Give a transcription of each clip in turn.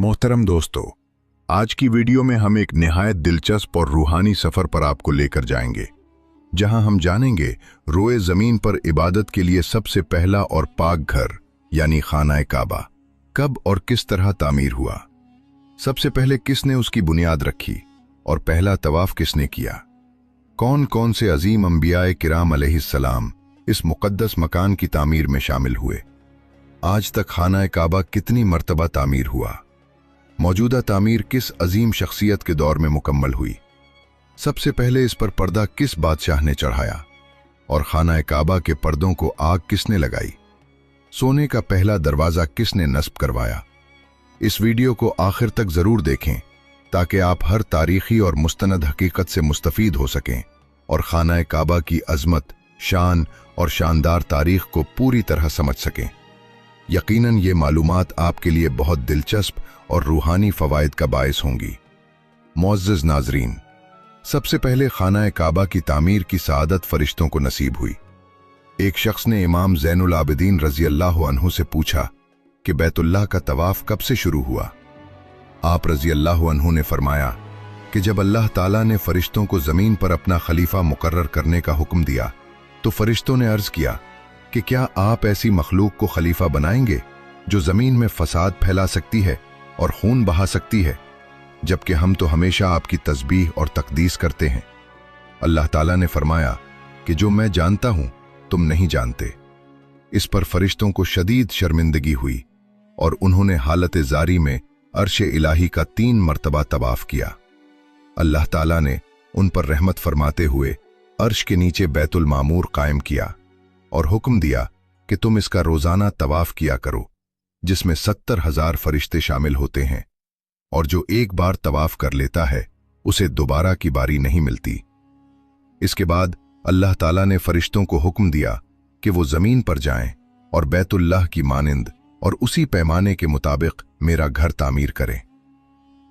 मोहतरम दोस्तों, आज की वीडियो में हम एक निहायत दिलचस्प और रूहानी सफर पर आपको लेकर जाएंगे, जहां हम जानेंगे रोए जमीन पर इबादत के लिए सबसे पहला और पाक घर यानी खाना काबा कब और किस तरह तामीर हुआ। सबसे पहले किसने उसकी बुनियाद रखी और पहला तवाफ किसने किया। कौन कौन से अजीम अंबियाए किराम अलैहिस्सलाम इस मुकद्दस मकान की तामीर में शामिल हुए। आज तक खाना काबा कितनी मर्तबा तामीर हुआ। मौजूदा तामीर किस अजीम शख्सियत के दौर में मुकम्मल हुई। सबसे पहले इस पर पर्दा किस बादशाह ने चढ़ाया और खाना काबा के पर्दों को आग किसने लगाई। सोने का पहला दरवाज़ा किसने नस्ब करवाया। इस वीडियो को आखिर तक ज़रूर देखें ताकि आप हर तारीखी और मुस्तनद हकीकत से मुस्तफ़ीद हो सकें और खाना काबा की अज़मत, शान और शानदार तारीख को पूरी तरह समझ सकें। यकीनन ये मालूमात आपके लिए बहुत दिलचस्प और रूहानी फ़वाइद का बायस होंगी। मुअज़्ज़ज़ नाज़रीन, सबसे पहले खाना काबा की तामीर की सआदत फरिश्तों को नसीब हुई। एक शख्स ने इमाम ज़ैनुल आबिदीन रज़ी अल्लाह अन्हु से पूछा कि बैतुल्लाह का तवाफ़ कब से शुरू हुआ। आप रज़ी अल्लाह अन्हु ने फरमाया कि जब अल्लाह ताला ने फरिश्तों को ज़मीन पर अपना खलीफा मुकर्रर करने का हुक्म दिया तो फरिश्तों ने अर्ज़ किया कि क्या आप ऐसी मखलूक को खलीफा बनाएंगे जो ज़मीन में फसाद फैला सकती है और खून बहा सकती है, जबकि हम तो हमेशा आपकी तस्बीह और तकदीस करते हैं। अल्लाह ताला ने फरमाया कि जो मैं जानता हूं तुम नहीं जानते। इस पर फरिश्तों को शदीद शर्मिंदगी हुई और उन्होंने हालत जारी में अर्श इलाही का 3 मरतबा तवाफ किया। अल्लाह ताला ने उन पर रहमत फरमाते हुए अर्श के नीचे बैतुल मामूर कायम किया और हुक्म दिया कि तुम इसका रोजाना तवाफ किया करो, जिसमें 70,000 फरिश्ते शामिल होते हैं, और जो एक बार तवाफ कर लेता है उसे दोबारा की बारी नहीं मिलती। इसके बाद अल्लाह ताला ने फरिश्तों को हुक्म दिया कि वो जमीन पर जाएं और बैतुल्लाह की मानिंद और उसी पैमाने के मुताबिक मेरा घर तामीर करें।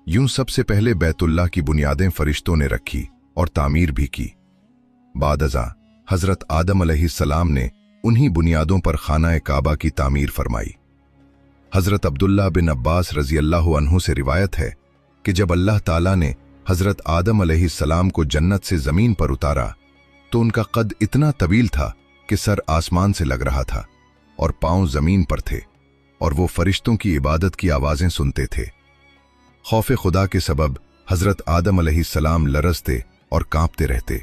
यूं सबसे पहले बैतुल्लाह की बुनियादें फरिश्तों ने रखी और तामीर भी की। बाद अज़ां हजरत आदम अलैहिस्सलाम ने उन्हीं बुनियादों पर खाना काबा की तामीर फरमाई। हजरत अब्दुल्लाह बिन अब्बास रज़ी अल्लाह अन्हु से रिवायत है कि जब अल्लाह ताला ने हजरत आदम अलैहिस्सलाम को जन्नत से जमीन पर उतारा तो उनका कद इतना तवील था कि सर आसमान से लग रहा था और पांव जमीन पर थे, और वो फरिश्तों की इबादत की आवाजें सुनते थे। खौफ खुदा के सबब हजरत आदम अलैहिस्सलाम लरजते और कांपते रहते।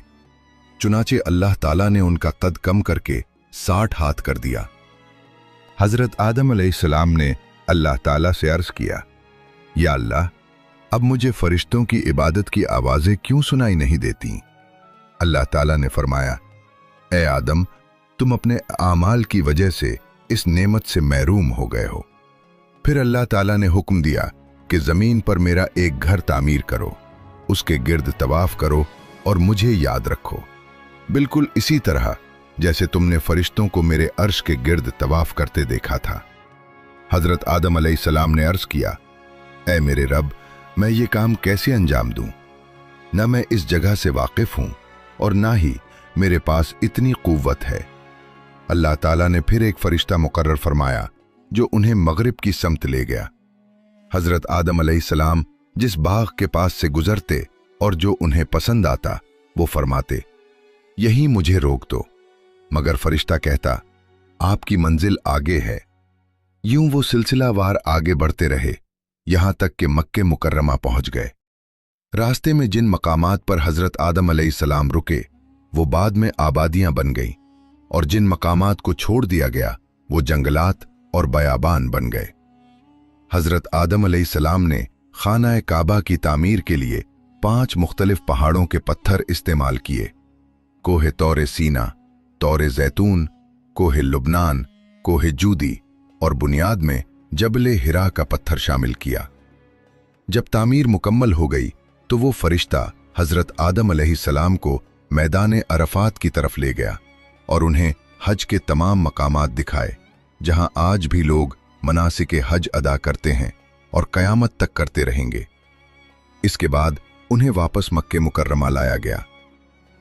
चुनाचे अल्लाह ताला ने उनका कद कम करके 60 हाथ कर दिया। हजरत आदम अलैहिस्सलाम ने अल्लाह ताला से अर्ज किया, या अल्लाह, अब मुझे फरिश्तों की इबादत की आवाजें क्यों सुनाई नहीं देती। अल्लाह ताला ने फरमाया, ए आदम, तुम अपने आमाल की वजह से इस नेमत से महरूम हो गए हो। फिर अल्लाह ताला ने हुक्म दिया कि जमीन पर मेरा एक घर तामीर करो, उसके गिर्द तवाफ करो और मुझे याद रखो, बिल्कुल इसी तरह जैसे तुमने फरिश्तों को मेरे अर्श के गिर्द तवाफ करते देखा था। हजरत आदम अलैहिस्सलाम ने अर्ज किया, ऐ मेरे रब, मैं ये काम कैसे अंजाम दूं? न मैं इस जगह से वाकिफ हूं और ना ही मेरे पास इतनी कुव्वत है। अल्लाह ताला ने फिर एक फरिश्ता मुकर्रर फरमाया जो उन्हें मगरिब की समत ले गया। हजरत आदम अलैहिस्सलाम जिस बाग के पास से गुजरते और जो उन्हें पसंद आता वो फरमाते, यहीं मुझे रोक दो, मगर फरिश्ता कहता, आपकी मंजिल आगे है। यूं वो सिलसिलावार आगे बढ़ते रहे, यहां तक कि मक्के मुकर्रमा पहुंच गए। रास्ते में जिन मकामात पर हजरत आदम अलैहिस्सलाम रुके वो बाद में आबादियां बन गईं, और जिन मकामात को छोड़ दिया गया वो जंगलात और बयाबान बन गए। हजरत आदम अलैहिस्सलाम ने खाना काबा की तामीर के लिए 5 मुख्तलिफ पहाड़ों के पत्थर इस्तेमाल किए। कोहे तौरे सीना, तौरे जैतून, कोहे लुबनान, कोहे जूदी और बुनियाद में जबले हिरा का पत्थर शामिल किया। जब तामीर मुकम्मल हो गई तो वो फरिश्ता हजरत आदम अलैहिस्सलाम को मैदान अरफात की तरफ ले गया और उन्हें हज के तमाम मकामात दिखाए, जहां आज भी लोग मनासिके हज अदा करते हैं और कयामत तक करते रहेंगे। इसके बाद उन्हें वापस मक्के मुकर्रमा लाया गया।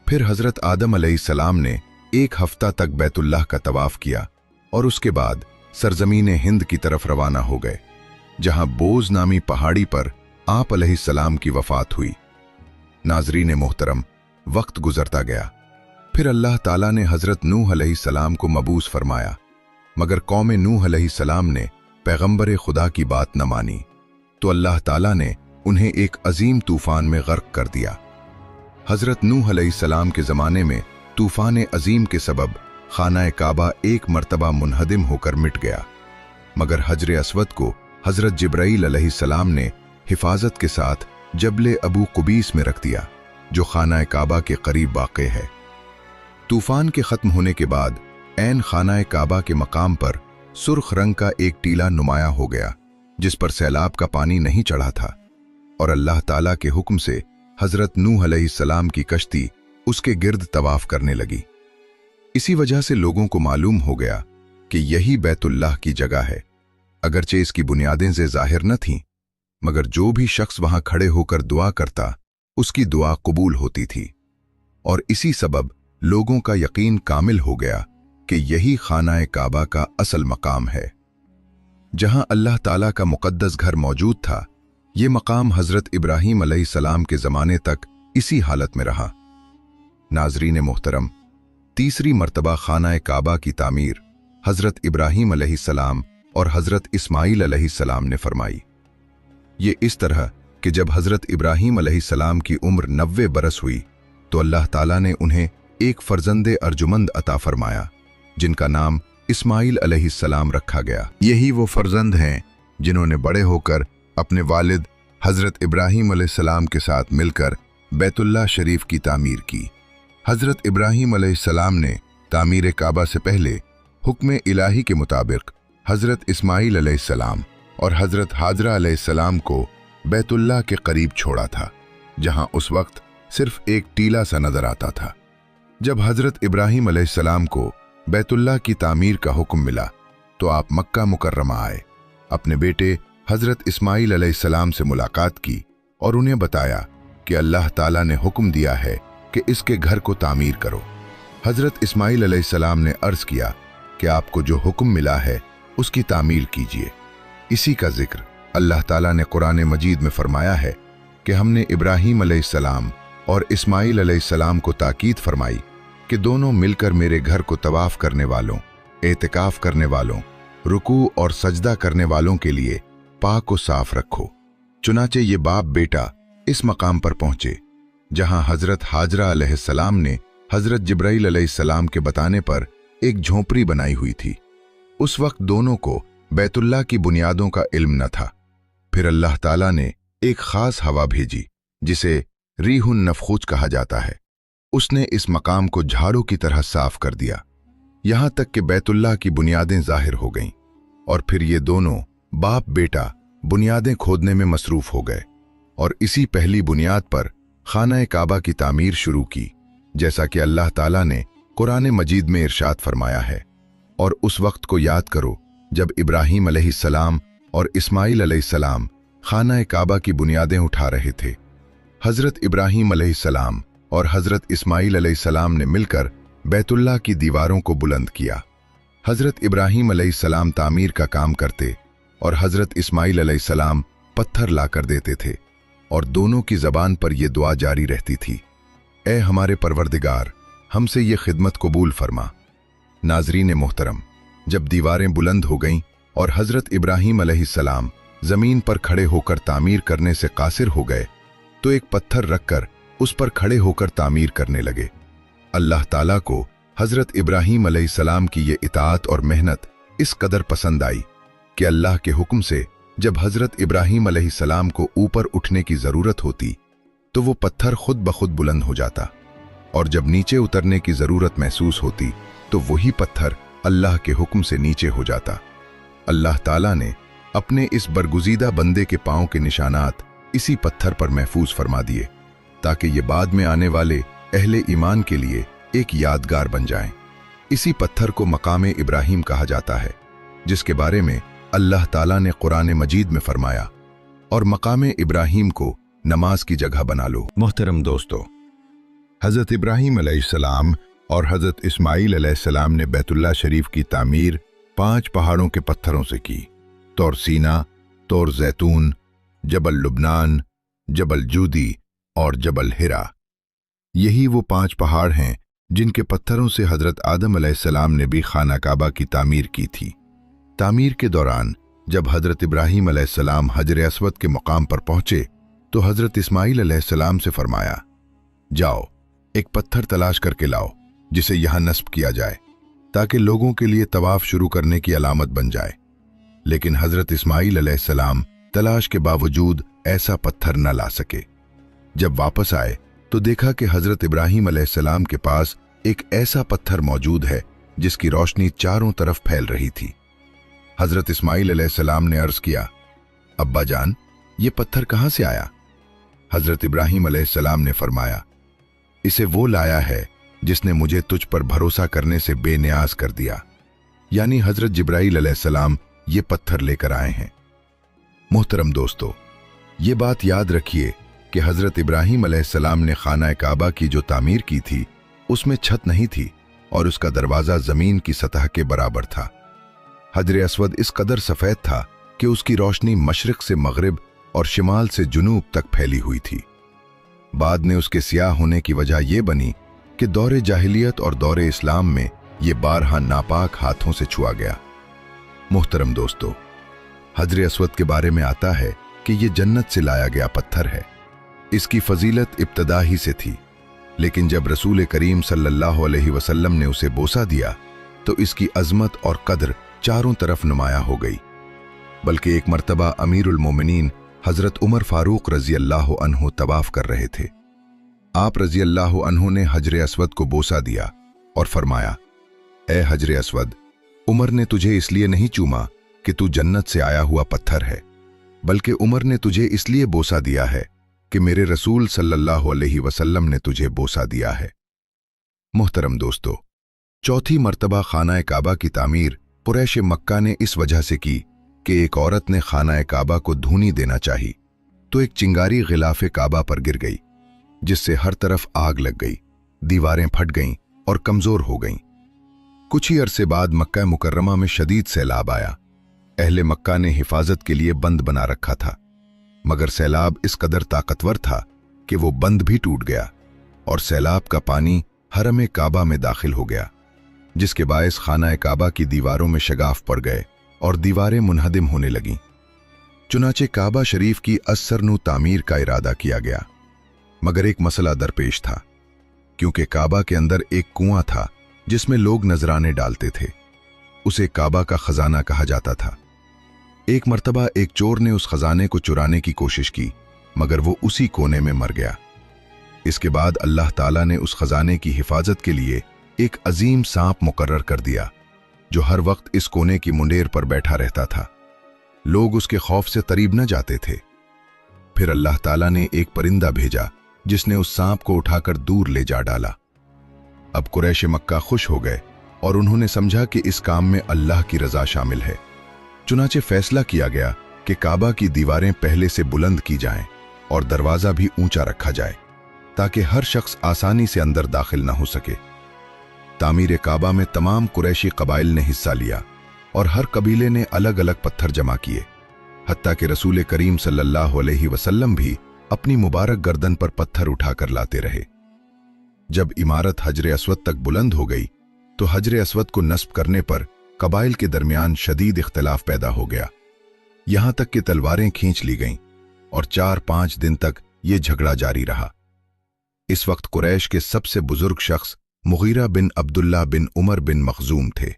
फिर हजरत आदम अलैहिस्सलाम ने 1 हफ्ता तक बैतुल्लाह का तवाफ किया और उसके बाद सरजमीन हिंद की तरफ रवाना हो गए। जहां बोज नामी पहाड़ी पर आप अलैहिस्सलाम की वफात हुई। नाज़रीन मोहतरम, वक्त गुजरता गया। फिर अल्लाह ताला ने हज़रत नूह अलैहिस्सलाम को मबूस फरमाया, मगर कौम नूह अलैहिस्सलाम ने पैगंबर खुदा की बात न मानी, तो अल्लाह ताला ने उन्हें एक अजीम तूफान में गर्क कर दिया। हज़रत नूह अलैहिस्सलाम के ज़माने में तूफान अजीम के सबब खाना काबा एक मर्तबा मुनहदिम होकर मिट गया, मगर हजर अस्वद को हज़रत जिब्राईल अलैहिस्सलाम ने हिफाजत के साथ जबले अबू कुबीस में रख दिया, जो खाना काबा के करीब वाक़े है। तूफान के ख़त्म होने के बाद ऐन खाना काबा के मकाम पर सुर्ख रंग का एक टीला नुमाया हो गया, जिस पर सैलाब का पानी नहीं चढ़ा था, और अल्लाह ताला के हुक्म से हज़रत नूह अलैहिस्सलाम की कश्ती उसके गिर्द तवाफ करने लगी। इसी वजह से लोगों को मालूम हो गया कि यही बैतुल्लाह की जगह है। अगरचे इसकी बुनियादें से जाहिर न थीं, मगर जो भी शख्स वहां खड़े होकर दुआ करता, उसकी दुआ कबूल होती थी, और इसी सबब लोगों का यकीन कामिल हो गया कि यही खाना काबा का असल मकाम है। जहां अल्लाह ताला का मुकद्दस घर मौजूद था, ये मकाम हज़रत इब्राहीम अलैहिस्सलाम के ज़माने तक इसी हालत में रहा। नाज़रीन मोहतरम, तीसरी मर्तबा खाना काबा की तामीर हज़रत इब्राहीम अलैहिस्सलाम और हज़रत इस्माईल अलैहिस्सलाम ने फरमाई। ये इस तरह कि जब हज़रत इब्राहीम अलैहिस्सलाम की उम्र 90 बरस हुई, तो अल्लाह ताला ने उन्हें एक फर्जंदे अर्जुमंद अता फरमाया, जिनका नाम इस्माईल अलैहिस्सलाम रखा गया। यही वो फर्जंद हैं जिन्होंने बड़े होकर अपने वालिद हज़रत इब्राहीम अलैहिस्सलाम के साथ मिलकर बैतुल्लाह शरीफ की तामीर की। हज़रत इब्राहीम अलैहिस्सलाम ने तामीर काबा से पहले हुक्म इलाही के मुताबिक हज़रत इस्माईल अलैहिस्सलाम और हज़रत हाजरा अलैहिस्सलाम को बैतुल्लाह के करीब छोड़ा था, जहां उस वक्त सिर्फ एक टीला सा नजर आता था। जब हज़रत इब्राहीम अलैहिस्सलाम को बैतुल्लाह की तामीर का हुक्म मिला, तो आप मक्का मुकर्रमा आए, अपने बेटे हज़रत इस्माईल अलैहिस्सलाम से मुलाकात की और उन्हें बताया कि अल्लाह ताला ने हुक्म दिया है कि इसके घर को तामीर करो। हज़रत इस्माईल अलैहिस्सलाम ने अर्ज़ किया कि आपको जो हुक्म मिला है उसकी तामीर कीजिए। इसी का जिक्र अल्लाह ताला ने कुरान मजीद में फरमाया है कि हमने इब्राहीम अलैहिस्सलाम और इस्माईल अलैहिस्सलाम को ताकीद फरमाई कि दोनों मिलकर मेरे घर को तवाफ करने वालों, एतिकाफ करने वालों, रुकू और सजदा करने वालों के लिए पाक व साफ रखो। चुनाचे ये बाप बेटा इस मकाम पर पहुंचे जहां हज़रत हाजरा अलैहिस्सलाम ने हज़रत जिब्राईल अलैहिस्सलाम के बताने पर एक झोंपड़ी बनाई हुई थी। उस वक्त दोनों को बैतुल्लाह की बुनियादों का इल्म न था। फिर अल्लाह ताला ने एक खास हवा भेजी, जिसे रीहुन नफखूज कहा जाता है। उसने इस मकाम को झाड़ू की तरह साफ कर दिया, यहां तक कि बैतुल्लाह की बुनियादें जाहिर हो गईं, और फिर ये दोनों बाप बेटा बुनियादें खोदने में मसरूफ हो गए और इसी पहली बुनियाद पर खाना काबा की तामीर शुरू की, जैसा कि अल्लाह ताला ने कुरान मजीद में इरशाद फरमाया है। और उस वक्त को याद करो जब इब्राहीम अलैहिस्सलाम और इस्माईल अलैहिस्सलाम खाना काबा की बुनियादें उठा रहे थे। हज़रत इब्राहीम अलैहिस्सलाम और हज़रत इस्माईल अलैहिस्सलाम ने मिलकर बैतुल्लाह की दीवारों को बुलंद किया। हज़रत इब्राहीम अलैहिस्सलाम तामीर का काम करते और हज़रत इस्माईल अलैहिस्सलाम पत्थर लाकर देते थे, और दोनों की ज़बान पर यह दुआ जारी रहती थी, ए हमारे परवरदिगार, हमसे ये खिदमत कबूल फरमा। नाज़रीन मोहतरम, जब दीवारें बुलंद हो गईं और हज़रत इब्राहीम अलैहिस्सलाम ज़मीन पर खड़े होकर तामीर करने से कासिर हो गए, तो एक पत्थर रखकर उस पर खड़े होकर तामीर करने लगे। अल्लाह ताला को हज़रत इब्राहीम अलैहिस्सलाम की ये इताअत और मेहनत इस कदर पसंद आई कि अल्लाह के हुक्म से जब हज़रत इब्राहीम अलैहिस्सलाम को ऊपर उठने की ज़रूरत होती, तो वो पत्थर खुद ब खुद बुलंद हो जाता, और जब नीचे उतरने की ज़रूरत महसूस होती, तो वही पत्थर अल्लाह के हुक्म से नीचे हो जाता। अल्लाह ताला ने अपने इस बरगुज़ीदा बंदे के पाँव के निशानात इसी पत्थर पर महफूज फरमा दिए, ताकि ये बाद में आने वाले अहले ईमान के लिए एक यादगार बन जाएं। इसी पत्थर को मकाम इब्राहीम कहा जाता है, जिसके बारे में अल्लाह ताला ने कुरान मजीद में फरमाया, और मकाम इब्राहीम को नमाज की जगह बना लो। मोहतरम दोस्तों, हज़रत इब्राहीम अलैहिस्सलाम और हज़रत इस्माईल अलैहिस्सलाम ने बैतुल्लाह शरीफ की तामीर 5 पहाड़ों के पत्थरों से की। तौर सीना, तौर जैतून, जबल लुबनान, जबल जूदी और जबल हिरा। यही वो 5 पहाड़ हैं जिनके पत्थरों से हजरत आदम अलैहिस्सलाम ने भी खाना काबा की तामीर की थी। तामीर के दौरान जब हजरत इब्राहीम अलैहिस्सलाम हजर अस्वद के मुकाम पर पहुंचे तो हजरत इस्माईल अलैहिस्सलाम से फरमाया, जाओ एक पत्थर तलाश करके लाओ जिसे यहां नस्ब किया जाए ताकि लोगों के लिए तवाफ शुरू करने की अलामत बन जाए। लेकिन हजरत इस्माईल अलैहिस्सलाम तलाश के बावजूद ऐसा पत्थर न ला सके। जब वापस आए तो देखा कि हजरत इब्राहीम अलैहिस्सलाम के पास एक ऐसा पत्थर मौजूद है जिसकी रोशनी चारों तरफ फैल रही थी। हजरत इस्माईल अलैहिस्सलाम ने अर्ज किया, अब्बा जान, ये पत्थर कहां से आया? हजरत इब्राहीम अलैहिस्सलाम ने फरमाया, इसे वो लाया है जिसने मुझे तुझ पर भरोसा करने से बेनियाज कर दिया। यानी हजरत जिब्राईल अलैहिस्सलाम ये पत्थर लेकर आए हैं। मोहतरम दोस्तों, ये बात याद रखिए कि हजरत इब्राहीम अलैहिस्सलाम ने खाना काबा की जो तामीर की थी उसमें छत नहीं थी और उसका दरवाज़ा ज़मीन की सतह के बराबर था। हजर अस्वद इस कदर सफ़ेद था कि उसकी रोशनी मशरिक़ से मगरिब और शिमाल से जुनूब तक फैली हुई थी। बाद में उसके सियाह होने की वजह यह बनी कि दौरे जाहिलियत और दौरे इस्लाम में ये बारहा नापाक हाथों से छुआ गया। मोहतरम दोस्तों, हजर अस्वद के बारे में आता है कि ये जन्नत से लाया गया पत्थर है। इसकी फजीलत इब्तदा ही से थी, लेकिन जब रसूल करीम सल्लल्लाहु अलैहि वसल्लम ने उसे बोसा दिया तो इसकी अजमत और कद्र चारों तरफ नुमाया हो गई। बल्कि एक मर्तबा अमीरुल मोमिनीन हजरत उमर फारूक रजी अल्लाह अन्हु तवाफ कर रहे थे। आप रजी अल्लाह अन्हु ने हजर अस्वद को बोसा दिया और फरमाया, ए हजर अस्वद, उमर ने तुझे इसलिए नहीं चूमा कि तू जन्नत से आया हुआ पत्थर है, बल्कि उमर ने तुझे इसलिए बोसा दिया है कि मेरे रसूल सल्लल्लाहु अलैहि वसल्लम ने तुझे बोसा दिया है। मोहतरम दोस्तों, चौथी मर्तबा खाना काबा की तामीर कुरैश मक्का ने इस वजह से की कि एक औरत ने खाना काबा को धूनी देना चाही तो एक चिंगारी गिलाफे काबा पर गिर गई, जिससे हर तरफ आग लग गई, दीवारें फट गईं और कमजोर हो गईं। कुछ ही अरसे बाद मक्का मुकर्रमा में शदीद सैलाब आया। अहले मक्का ने हिफाजत के लिए बंद बना रखा था, मगर सैलाब इस कदर ताकतवर था कि वो बंद भी टूट गया और सैलाब का पानी हरम काबा में दाखिल हो गया, जिसके बायस खाना काबा की दीवारों में शगाफ पड़ गए और दीवारें मुनहदिम होने लगीं। चुनाचे काबा शरीफ की असरनू तामीर का इरादा किया गया, मगर एक मसला दरपेश था, क्योंकि काबा के अंदर एक कुआं था जिसमें लोग नजराने डालते थे। उसे काबा का खजाना कहा जाता था। एक मर्तबा एक चोर ने उस खजाने को चुराने की कोशिश की, मगर वो उसी कोने में मर गया। इसके बाद अल्लाह ताला ने उस खजाने की हिफाजत के लिए एक अजीम सांप मुकर्रर कर दिया, जो हर वक्त इस कोने की मुंडेर पर बैठा रहता था। लोग उसके खौफ से करीब न जाते थे। फिर अल्लाह ताला ने एक परिंदा भेजा जिसने उस सांप को उठाकर दूर ले जा डाला। अब कुरैश मक्का खुश हो गए और उन्होंने समझा कि इस काम में अल्लाह की रजा शामिल है। चुनाचे फैसला किया गया कि काबा की दीवारें पहले से बुलंद की जाएं और दरवाजा भी ऊंचा रखा जाए, ताकि हर शख्स आसानी से अंदर दाखिल न हो सके। तामीर काबा में तमाम कुरैशी कबाइल ने हिस्सा लिया और हर कबीले ने अलग अलग पत्थर जमा किए, हत्ता कि रसूल करीम सल्लल्लाहु अलैहि वसल्लम भी अपनी मुबारक गर्दन पर पत्थर उठाकर लाते रहे। जब इमारत हजर अस्वद तक बुलंद हो गई तो हजर अस्वद को नस्ब करने पर कबाइल के दरमियान शदीद इख्तिलाफ पैदा हो गया, यहां तक कि तलवारें खींच ली गईं और 4-5 दिन तक ये झगड़ा जारी रहा। इस वक्त कुरैश के सबसे बुजुर्ग शख्स मुगीरा बिन अब्दुल्ला बिन उमर बिन मखजूम थे।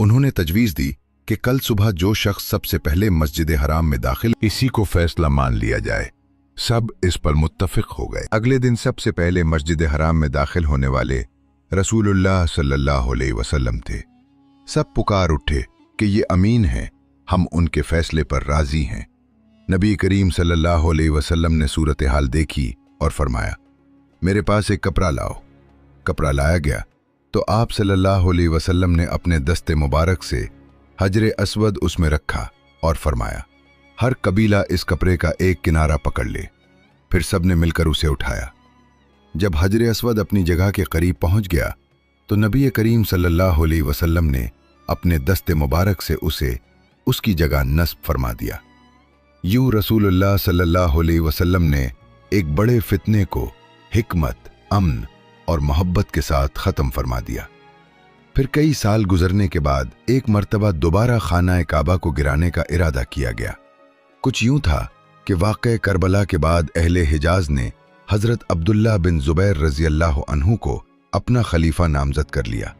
उन्होंने तजवीज दी कि कल सुबह जो शख्स सबसे पहले मस्जिद हराम में दाखिल, इसी को फैसला मान लिया जाए। सब इस पर मुत्तफिक हो गए। अगले दिन सबसे पहले मस्जिद हराम में दाखिल होने वाले रसूलुल्लाह सल्लल्लाहु अलैहि वसल्लम थे। सब पुकार उठे कि ये अमीन हैं, हम उनके फैसले पर राजी हैं। नबी करीम सल्लल्लाहु अलैहि वसल्लम ने सूरत हाल देखी और फरमाया, मेरे पास एक कपड़ा लाओ। कपड़ा लाया गया तो आप सल्लल्लाहु अलैहि वसल्लम ने अपने दस्ते मुबारक से हजर अस्वद उसमें रखा और फरमाया, हर कबीला इस कपड़े का एक किनारा पकड़ ले। फिर सब ने मिलकर उसे उठाया। जब हजर अस्वद अपनी जगह के करीब पहुंच गया तो नबी करीम सल्लल्लाहु अलैहि वसल्लम ने अपने दस्ते मुबारक से उसे उसकी जगह नस्ब फरमा दिया। यूं रसूलुल्लाह सल्लल्लाहु अलैहि वसल्लम ने एक बड़े फितने को हिकमत, अमन और मोहब्बत के साथ ख़त्म फरमा दिया। फिर कई साल गुजरने के बाद एक मर्तबा दोबारा खाना काबा को गिराने का इरादा किया गया। कुछ यूं था कि वाक़े करबला के बाद अहले हिजाज ने हज़रत अब्दुल्ला बिन ज़ुबैर रज़ी अल्लाह अन्हु को अपना खलीफा नामज़द कर लिया,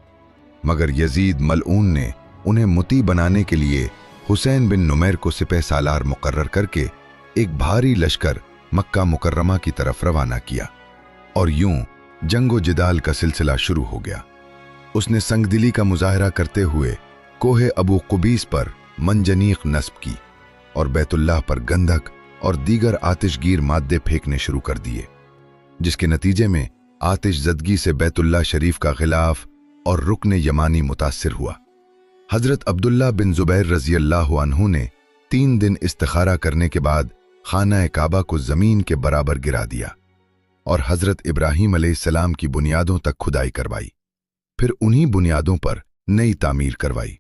मगर यजीद मलऊन ने उन्हें मुती बनाने के लिए हुसैन बिन नुमैर को सिपह सालार मुकर्रर करके एक भारी लश्कर मक्का मुकर्रमा की तरफ रवाना किया और यूं जंगो जिदाल का सिलसिला शुरू हो गया। उसने संगदिली का मुजाहरा करते हुए कोहे अबू कुबीस पर मंजनीक नस्ब की और बैतुल्लाह पर गंधक और दीगर आतिशगीर मादे फेंकने शुरू कर दिए, जिसके नतीजे में आतिश ज़दगी से बैतुल्लाह शरीफ का गिलाफ और रुकन यमानी मुतासिर हुआ। हज़रत अब्दुल्ला बिन ज़ुबैर रज़ी अल्लाह अन्हु ने 3 दिन इस्तिखारा करने के बाद खाना काबा को ज़मीन के बराबर गिरा दिया और हज़रत इब्राहीम अलैहिस्सलाम की बुनियादों तक खुदाई करवाई। फिर उन्हीं बुनियादों पर नई तामीर करवाई।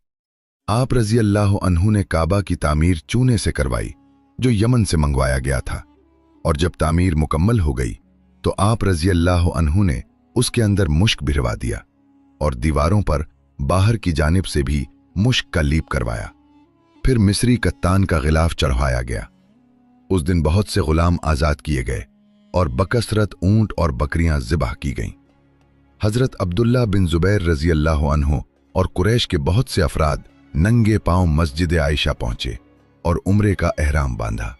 आप रज़ी अल्लाह अन्हु ने काबा की तामीर चूने से करवाई जो यमन से मंगवाया गया था, और जब तामीर मुकम्मल हो गई तो आप रज़ी अल्लाह अन्हु ने उसके अंदर मुश्क भिरवा दिया और दीवारों पर बाहर की जानिब से भी मुश्क का लीप करवाया। फिर मिस्री कत्तान का गिलाफ चढ़वाया गया। उस दिन बहुत से गुलाम आज़ाद किए गए और बकसरत ऊंट और बकरियां ज़िबाह की गईं। हज़रत अब्दुल्ला बिन ज़ुबैर रज़ी अल्लाह अन्हु और कुरैश के बहुत से अफराद नंगे पांव मस्जिद आयशा पहुंचे और उम्रे का एहराम बांधा।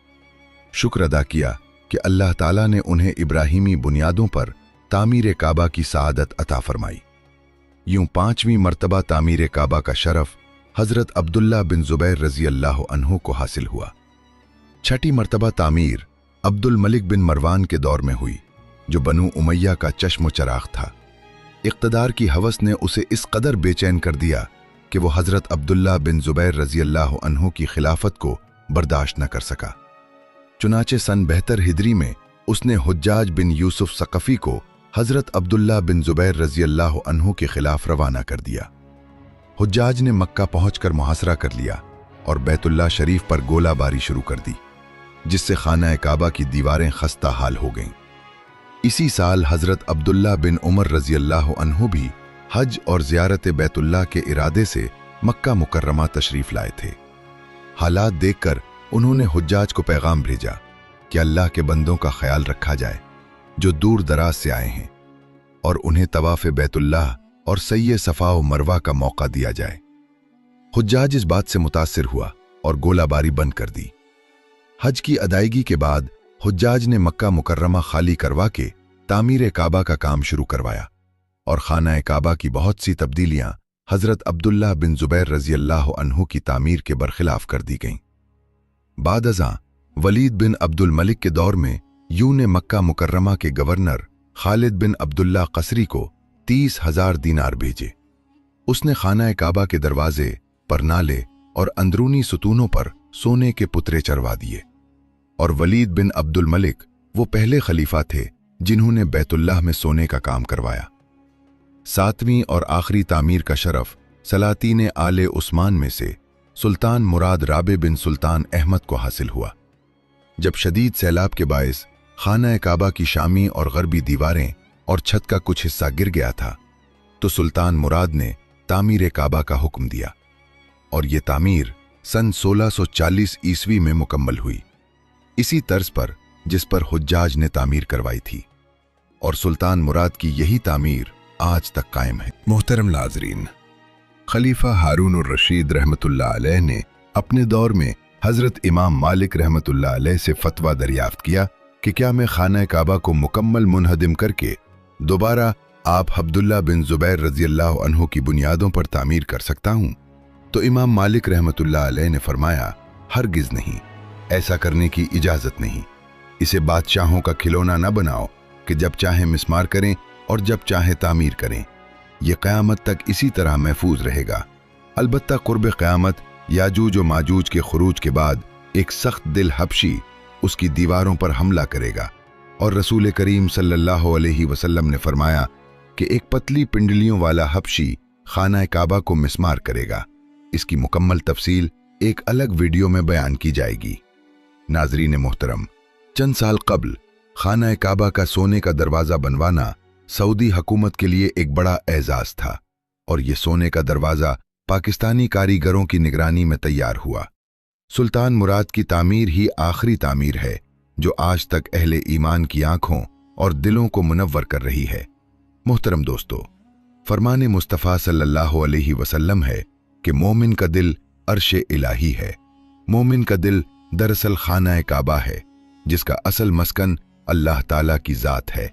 शुक्र अदा किया कि अल्लाह ताला ने उन्हें इब्राहीमी बुनियादों पर तामीर काबा की सआदत अता फरमाई। यूं 5वीं मर्तबा तामीर काबा का शरफ हज़रत अब्दुल्ला बिन ज़ुबैर रज़ी अल्लाह अन्हु को हासिल हुआ। 6ठी मर्तबा तामीर अब्दुल मलिक बिन मरवान के दौर में हुई, जो बनु उमैया का चश्म चराग था। इक़्तिदार की हवस ने उसे इस कदर बेचैन कर दिया कि वो हज़रत अब्दुल्ला बिन ज़ुबैर रज़ी अल्लाह अन्हु की खिलाफत को बर्दाश्त न कर सका। चुनाचे सन 72 हिजरी में उसने हुज्जाज बिन यूसुफ सकफ़ी को हज़रत अब्दुल्ला बिन ज़ुबैर रज़ी अल्लाह अन्हु के खिलाफ रवाना कर दिया। हुज्जाज ने मक्का पहुंचकर मुहासरा कर लिया और बैतुल्लाह शरीफ पर गोलाबारी शुरू कर दी, जिससे खाना काबा की दीवारें खस्ता हाल हो गईं। इसी साल हज़रत अब्दुल्ला बिन उमर रज़ी अल्लाह अन्हु भी हज और ज़ियारत बैतुल्लाह के इरादे से मक्का मुकर्रमा तशरीफ लाए थे। हालात देखकर उन्होंने हुज्जाज को पैगाम भेजा कि अल्लाह के बंदों का ख्याल रखा जाए जो दूर दराज से आए हैं, और उन्हें तवाफ़ बैतुल्लाह और सय्ये सफ़ा व मरवा का मौका दिया जाए। हुज्जाज इस बात से मुतासिर हुआ और गोलाबारी बंद कर दी। हज की अदायगी के बाद हुज्जाज ने मक्का मुकर्रमा खाली करवा के तामीर काबा का काम शुरू करवाया और खाना काबा की बहुत सी तब्दीलियां हज़रत अब्दुल्ला बिन ज़ुबैर रज़ी अल्लाह अन्हु की तामीर के बरखिलाफ कर दी गईं। बाद अज़ां वलीद बिन अब्दुल मलिक के दौर में यूं ने मक्का मुकर्रमा के गवर्नर खालिद बिन अब्दुल्ला क़सरी को 30,000 दीनार भेजे। उसने खाना काबा के दरवाजे, परनाले और अंदरूनी सुतूनों पर सोने के पुतरे चढ़वा दिए, और वलीद बिन अब्दुल मलिक वो पहले खलीफा थे जिन्होंने बैतुल्लाह में सोने का काम करवाया। 7वीं और आखिरी तामीर का शरफ सलातीन आले उस्मान में से सुल्तान मुराद राबे बिन सुल्तान अहमद को हासिल हुआ। जब शदीद सैलाब के बायस खाना काबा की शामी और गरबी दीवारें और छत का कुछ हिस्सा गिर गया था, तो सुल्तान मुराद ने तामीर काबा का हुक्म दिया और ये तामीर सन 1640 ईस्वी में मुकम्मल हुई, इसी तर्ज पर जिस पर हुज्जाज ने तामीर करवाई थी, और सुल्तान मुराद की यही तामीर आज तक कायम है। मोहतरम नाज़रीन, खलीफा हारून और रशीद रहमतुल्लाह अलैह ने अपने दौर में हज़रत इमाम मालिक रहमतुल्लाह अलैह से फतवा दरियाफ्त किया कि क्या मैं खाना काबा को मुकम्मल मुनहदिम करके दोबारा आप अब्दुल्ला बिन ज़ुबैर रज़ी अल्लाह अन्हु की बुनियादों पर तामीर कर सकता हूँ? तो इमाम मालिक रहमतुल्लाह अलैह ने फरमाया, हरगिज़ नहीं, ऐसा करने की इजाज़त नहीं। इसे बादशाहों का खिलौना न बनाओ कि जब चाहे मिस्मार करें और जब चाहे तामीर करें। यह क़यामत तक इसी तरह महफूज रहेगा। अलबत्ता क़ुर्ब क़यामत याजूज व माजूज के खुरूज के बाद एक सख्त दिल हबशी उसकी दीवारों पर हमला करेगा, और रसूल करीम सल्लल्लाहु अलैहि वसल्लम ने फरमाया कि एक पतली पिंडलियों वाला हबशी खाना काबा को मिस्मार करेगा। इसकी मुकम्मल तफसील एक अलग वीडियो में बयान की जाएगी। नाजरीन मोहतरम, चंद साल कबल खाना काबा का सोने का दरवाज़ा बनवाना सऊदी हुकूमत के लिए एक बड़ा एजाज़ था और ये सोने का दरवाज़ा पाकिस्तानी कारीगरों की निगरानी में तैयार हुआ। सुल्तान मुराद की तामीर ही आखिरी तामीर है जो आज तक अहले ईमान की आंखों और दिलों को मुनव्वर कर रही है। मोहतरम दोस्तों, फरमाने मुस्तफ़ा सल्लल्लाहु अलैहि वसल्लम है कि मोमिन का दिल अर्श इलाही है। मोमिन का दिल दरअसल खाना काबा है जिसका असल मस्कन अल्लाह ताला की ज़ात है।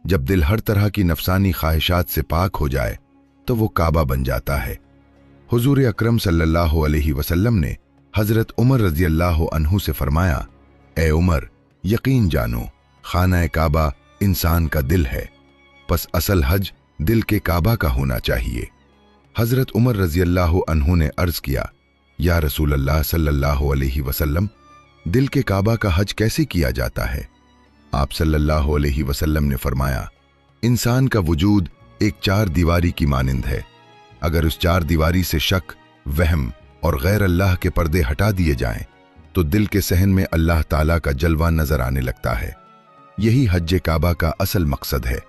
जब दिल हर तरह की नफसानी ख्वाहिशात से पाक हो जाए तो वो काबा बन जाता है। हुजूर अकरम सल्लल्लाहु अलैहि वसल्लम ने हज़रत उमर रज़ी अल्लाह अन्हु से फरमाया, ए उमर, यकीन जानो खाना काबा इंसान का दिल है, बस असल हज दिल के काबा का होना चाहिए। हज़रत उमर रज़ी अल्लाह अन्हु ने अर्ज़ किया, या रसूल अल्लाह सल्लल्लाहु अलैहि वसल्लम, दिल के काबा का हज कैसे किया जाता है? आप सल्लल्लाहु अलैहि वसल्लम ने फरमाया, इंसान का वजूद एक चार दीवारी की मानिंद है। अगर उस चार दीवारी से शक, वहम और गैर अल्लाह के पर्दे हटा दिए जाएं तो दिल के सहन में अल्लाह ताला का जलवा नजर आने लगता है। यही हज काबा का असल मकसद है।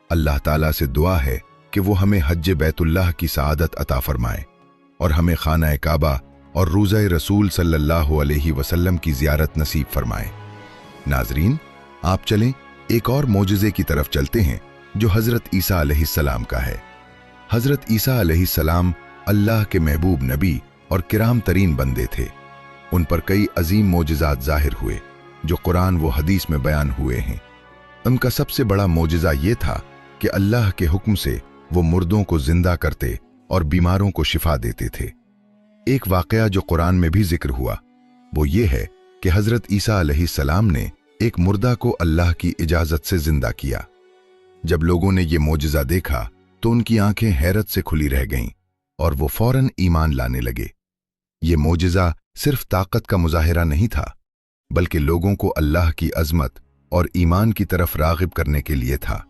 अल्लाह ताला से दुआ है कि वो हमें हज बैतुल्लाह की सआदत अता फरमाए और हमें खाना काबा और रोज़ा रसूल सल्लल्लाहु अलैहि वसल्लम की ज़ियारत नसीब फरमाए। नाजरीन, आप चलें एक और मोजज़े की तरफ चलते हैं जो हज़रत ईसा अलैहिस्सलाम का है। हज़रत ईसा अलैहिस्सलाम अल्लाह के महबूब नबी और किराम तरीन बंदे थे। उन पर कई अजीम मोजज़ात ज़ाहिर हुए जो कुरान व हदीस में बयान हुए हैं। उनका सबसे बड़ा मोजज़ा ये था कि अल्लाह के हुक्म से वो मुर्दों को जिंदा करते और बीमारों को शिफा देते थे। एक वाक़या जो कुरान में भी जिक्र हुआ वो ये है कि हज़रत ईसा अलैहिस्सलाम ने एक मुर्दा को अल्लाह की इजाज़त से जिंदा किया। जब लोगों ने ये मोजज़ा देखा तो उनकी आंखें हैरत से खुली रह गईं और वो फौरन ईमान लाने लगे। ये मोजज़ा सिर्फ ताकत का मुजाहिरा नहीं था बल्कि लोगों को अल्लाह की अज़मत और ईमान की तरफ राग़िब करने के लिए था।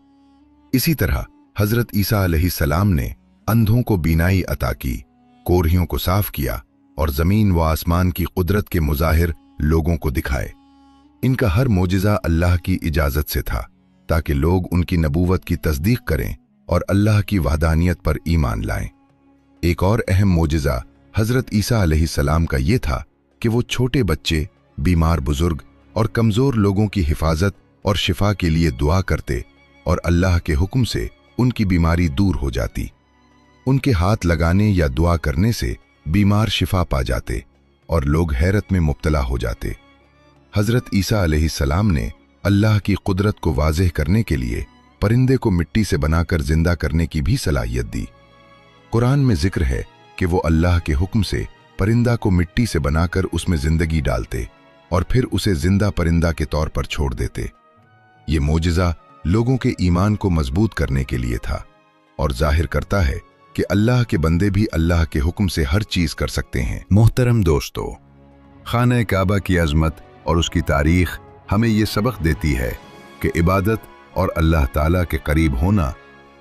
इसी तरह हज़रत ईसा अलैहिस्सलाम ने अंधों को बीनाई अता की, कोरहियों को साफ किया और ज़मीन व आसमान की कुदरत के मुज़ाहिर लोगों को दिखाए। इनका हर मोजज़ा अल्लाह की इजाज़त से था ताकि लोग उनकी नबूवत की तस्दीक करें और अल्लाह की वहदानियत पर ईमान लाएं। एक और अहम मोजज़ा हज़रत ईसा अलैहिस्सलाम का ये था कि वो छोटे बच्चे, बीमार बुजुर्ग और कमज़ोर लोगों की हिफाजत और शिफा के लिए दुआ करते और अल्लाह के हुक्म से उनकी बीमारी दूर हो जाती। उनके हाथ लगाने या दुआ करने से बीमार शिफा पा जाते और लोग हैरत में मुब्तला हो जाते। हज़रत ईसा अलैहिस्सलाम ने अल्लाह की कुदरत को वाज़ेह करने के लिए परिंदे को मिट्टी से बनाकर जिंदा करने की भी सलाहियत दी। कुरान में जिक्र है कि वो अल्लाह के हुक्म से परिंदा को मिट्टी से बनाकर उसमें जिंदगी डालते और फिर उसे जिंदा परिंदा के तौर पर छोड़ देते। ये मोजज़ा लोगों के ईमान को मजबूत करने के लिए था और जाहिर करता है कि अल्लाह के बंदे भी अल्लाह के हुक्म से हर चीज कर सकते हैं। मोहतरम दोस्तों, खाना काबा की अजमत और उसकी तारीख हमें ये सबक देती है कि इबादत और अल्लाह ताला के करीब होना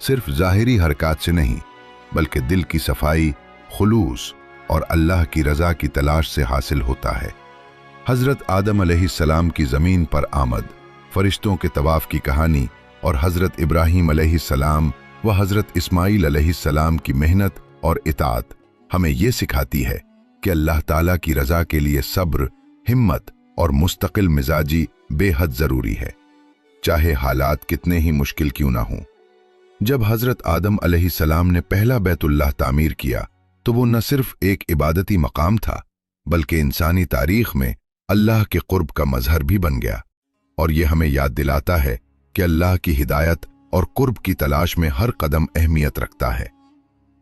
सिर्फ ज़ाहिरी हरकत से नहीं बल्कि दिल की सफाई, खुलूस और अल्लाह की रज़ा की तलाश से हासिल होता है। हज़रत आदम अलैहिस्सलाम की ज़मीन पर आमद, फरिश्तों के तवाफ़ की कहानी और हज़रत इब्राहीम अलैहिस्सलाम व हज़रत इस्माईल अलैहिस्सलाम की मेहनत और इताअत हमें ये सिखाती है कि अल्लाह ताला की रज़ा के लिए सब्र, हिम्मत और मुस्तकिल मिजाजी बेहद ज़रूरी है, चाहे हालात कितने ही मुश्किल क्यों ना हों। जब हज़रत आदम अलैहिस्सलाम ने पहला बैतुल्लाह तामीर किया तो वो न सिर्फ एक इबादती मकाम था बल्कि इंसानी तारीख में अल्लाह के क़ुर्ब का मजहर भी बन गया। और ये हमें याद दिलाता है कि अल्लाह की हिदायत और क़ुर्ब की तलाश में हर कदम अहमियत रखता है।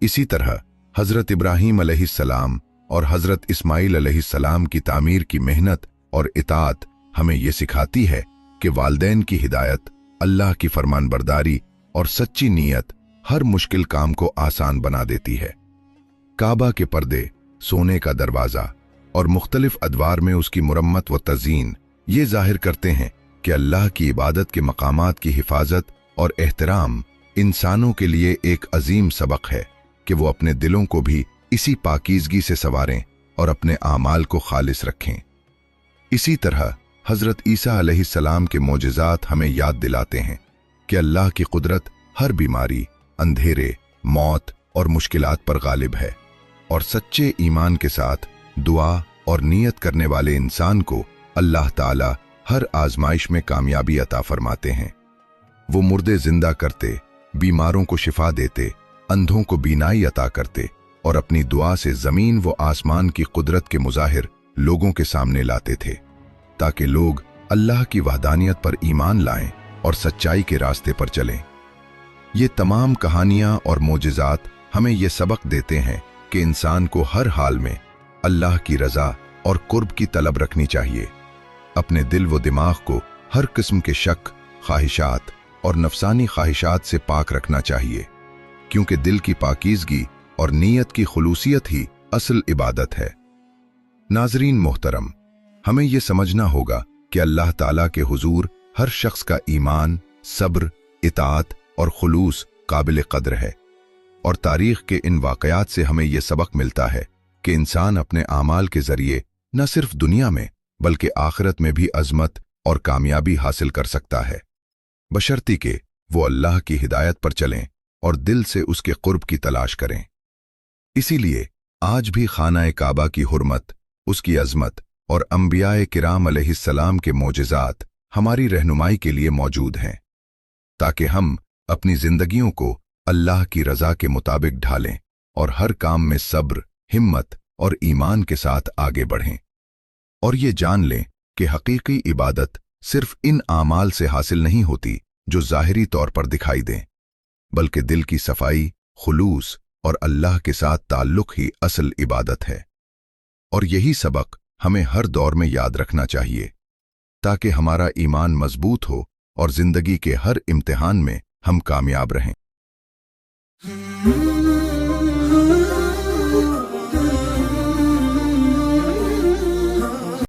इसी तरह हज़रत इब्राहीम अलैहिस्सलाम और हज़रत इस्माईल अलैहिस्सलाम की तामीर की मेहनत और इताअत हमें ये सिखाती है कि वालिदैन की हिदायत, अल्लाह की फरमानबरदारी और सच्ची नीयत हर मुश्किल काम को आसान बना देती है। काबा के पर्दे, सोने का दरवाज़ा और मुख्तलिफ अदवार में उसकी मुरम्मत व तज़ीन ये जाहिर करते हैं कि अल्लाह की इबादत के मकामात की हिफाजत और एहतराम इंसानों के लिए एक अजीम सबक है कि वो अपने दिलों को भी इसी पाकीज़गी से संवारें और अपने आमाल को खालिस रखें। इसी तरह हजरत ईसा अलैहिस्सलाम के मोजज़ात हमें याद दिलाते हैं कि अल्लाह की कुदरत हर बीमारी, अंधेरे, मौत और मुश्किलात पर गालिब है, और सच्चे ईमान के साथ दुआ और नियत करने वाले इंसान को अल्लाह ताला हर आजमाइश में कामयाबी अता फरमाते हैं। वो मुर्दे जिंदा करते, बीमारों को शिफा देते, अंधों को बीनाई अता करते और अपनी दुआ से जमीन व आसमान की कुदरत के मुजाहिर लोगों के सामने लाते थे, ताकि लोग अल्लाह की वहदानियत पर ईमान लाएं और सच्चाई के रास्ते पर चलें। ये तमाम कहानियां और मोजिज़ात हमें ये सबक देते हैं कि इंसान को हर हाल में अल्लाह की रज़ा और कुर्ब की तलब रखनी चाहिए। अपने दिल व दिमाग को हर किस्म के शक, ख्वाहिशात और नफसानी ख्वाहिशात से पाक रखना चाहिए, क्योंकि दिल की पाकीज़गी और नीयत की खुलूसियत ही असल इबादत है। नाज़रीन मोहतरम, हमें यह समझना होगा कि अल्लाह ताला के हुजूर हर शख्स का ईमान, सब्र, इताअत और खुलूस काबिल कद्र है, और तारीख के इन वाक़यात से हमें यह सबक मिलता है कि इंसान अपने आमाल के जरिए न सिर्फ दुनिया में बल्कि आखिरत में भी अज़मत और कामयाबी हासिल कर सकता है, बशर्ती कि वो अल्लाह की हिदायत पर चलें और दिल से उसके कुर्ब की तलाश करें। इसीलिए आज भी खाना काबा की हुर्मत, उसकी अज़मत और अंबियाए किराम अलैहिस्सलाम के मोजिज़ात हमारी रहनुमाई के लिए मौजूद हैं, ताकि हम अपनी जिंदगियों को अल्लाह की रज़ा के मुताबिक ढालें और हर काम में सब्र, हिम्मत और ईमान के साथ आगे बढ़ें, और ये जान लें कि हकीकी इबादत सिर्फ इन आमाल से हासिल नहीं होती जो ज़ाहिरी तौर पर दिखाई दें, बल्कि दिल की सफाई, खुलूस और अल्लाह के साथ ताल्लुक ही असल इबादत है। और यही सबक हमें हर दौर में याद रखना चाहिए, ताकि हमारा ईमान मजबूत हो और जिंदगी के हर इम्तिहान में हम कामयाब रहें।